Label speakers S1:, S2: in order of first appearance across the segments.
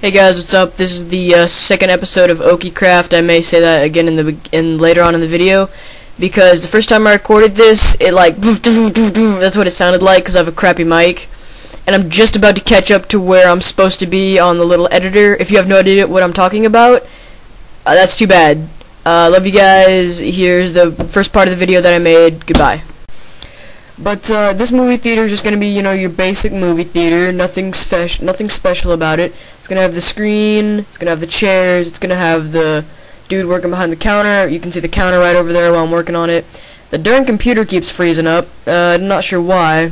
S1: Hey guys, what's up? This is the second episode of Okiecraft. I may say that again later on in the video, because the first time I recorded this, it like that's what it sounded like because I have a crappy mic, and I'm just about to catch up to where I'm supposed to be on the little editor. If you have no idea what I'm talking about, that's too bad. Love you guys. Here's the first part of the video that I made. Goodbye. But this movie theater is just gonna be, you know, your basic movie theater. Nothing special about it. It's gonna have the screen. It's gonna have the chairs. It's gonna have the dude working behind the counter. You can see the counter right over there while I'm working on it. The darn computer keeps freezing up. I'm not sure why.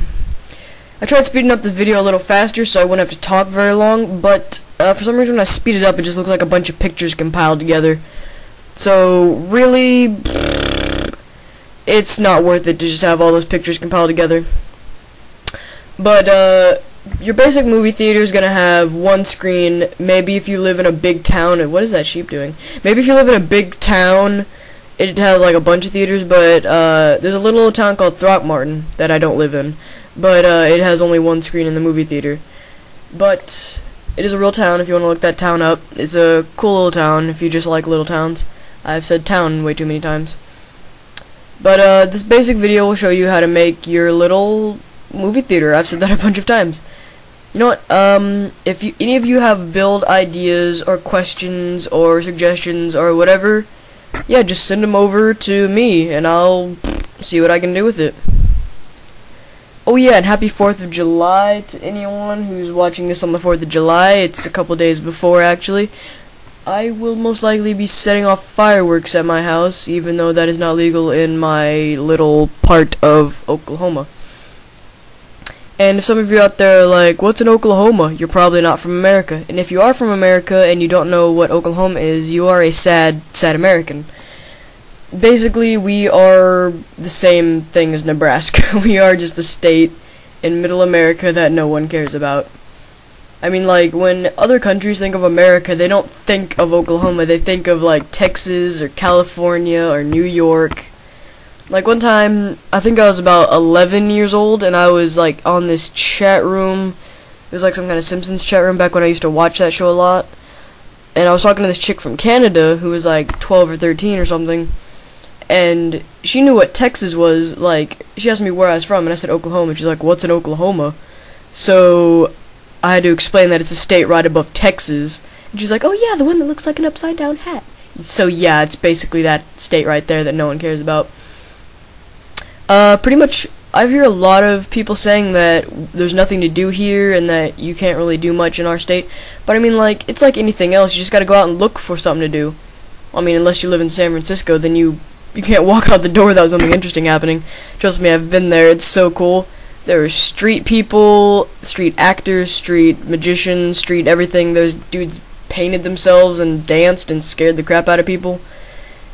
S1: I tried speeding up the video a little faster so I wouldn't have to talk very long, but for some reason when I speed it up, it just looks like a bunch of pictures compiled together. So really, it's not worth it to just have all those pictures compiled together. But your basic movie theater is gonna have one screen. Maybe if you live in a big town, what is that sheep doing? Maybe if you live in a big town, it has like a bunch of theaters. But there's a little town called Throckmorton that I don't live in, but it has only one screen in the movie theater. But it is a real town if you want to look that town up. It's a cool little town if you just like little towns. I've said town way too many times. But this basic video will show you how to make your little movie theater. I've said that a bunch of times. You know what? If any of you have build ideas or questions or suggestions or whatever, yeah, just send them over to me and I'll see what I can do with it. Oh yeah, and happy 4th of July to anyone who's watching this on the 4th of July. It's a couple days before, actually. I will most likely be setting off fireworks at my house, even though that is not legal in my little part of Oklahoma. And if some of you out there are like, what's in Oklahoma? You're probably not from America. And if you are from America and you don't know what Oklahoma is, you are a sad American. Basically, we are the same thing as Nebraska. We are just a state in middle America that no one cares about. I mean, like, when other countries think of America, they don't think of Oklahoma. They think of, like, Texas or California or New York. Like, one time, I think I was about 11 years old, and I was, like, on this chat room. It was, like, some kind of Simpsons chat room back when I used to watch that show a lot. And I was talking to this chick from Canada who was, like, 12 or 13 or something. And she knew what Texas was. Like, she asked me where I was from, and I said Oklahoma. She's like, what's in Oklahoma? So I had to explain that it's a state right above Texas. And she's like, oh yeah, the one that looks like an upside down hat. So yeah, it's basically that state right there that no one cares about. Pretty much, I hear a lot of people saying that there's nothing to do here and that you can't really do much in our state. But I mean, like, it's like anything else. You just gotta go out and look for something to do. I mean, unless you live in San Francisco, then you can't walk out the door without something interesting happening. Trust me, I've been there. It's so cool. There were street people, street actors, street magicians, street everything. Those dudes painted themselves and danced and scared the crap out of people.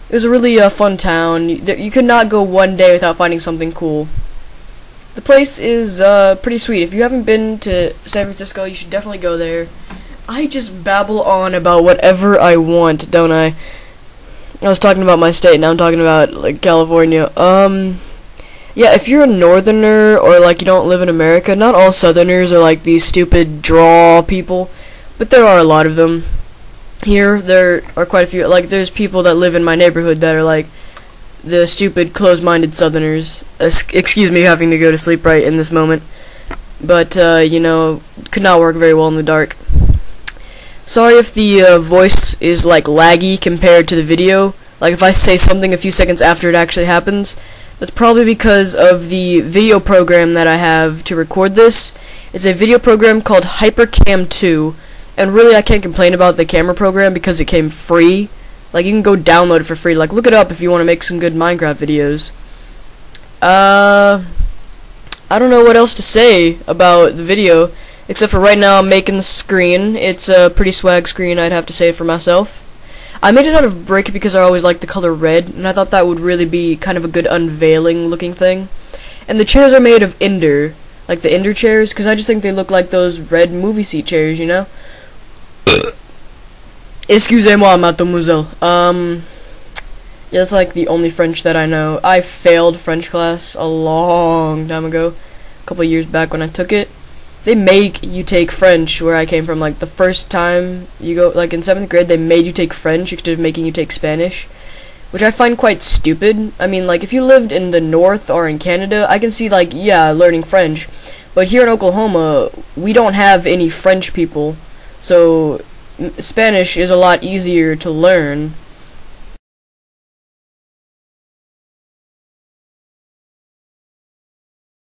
S1: It was a really fun town. You could not go one day without finding something cool. The place is pretty sweet. If you haven't been to San Francisco, you should definitely go there. I just babble on about whatever I want, don't I? I was talking about my state, now I'm talking about, like, California. Yeah, if you're a northerner or, like, you don't live in America, not all southerners are, like, these stupid draw people, but there are a lot of them. Here, there are quite a few. Like, there's people that live in my neighborhood that are, like, the stupid, closed-minded southerners. Excuse me having to go to sleep right in this moment. But, you know, could not work very well in the dark. Sorry if the voice is, like, laggy compared to the video. Like, if I say something a few seconds after it actually happens, that's probably because of the video program that I have to record this. It's a video program called HyperCam 2, and really I can't complain about the camera program because it came free. Like, you can go download it for free. Like, look it up if you want to make some good Minecraft videos. I don't know what else to say about the video, except for right now I'm making the screen. It's a pretty swag screen, I'd have to say it for myself. I made it out of brick because I always liked the color red, and I thought that would really be kind of a good unveiling looking thing. And the chairs are made of Ender, like the Ender chairs, because I just think they look like those red movie seat chairs, you know? Excusez-moi, mademoiselle. Yeah, that's like the only French that I know. I failed French class a long time ago, a couple years back when I took it. they make you take French where I came from. Like the first time you go, like in 7th grade, they made you take French instead of making you take Spanish, which I find quite stupid. I mean, like if you lived in the North or in Canada, I can see like, yeah, learning French, but here in Oklahoma, we don't have any French people, so Spanish is a lot easier to learn.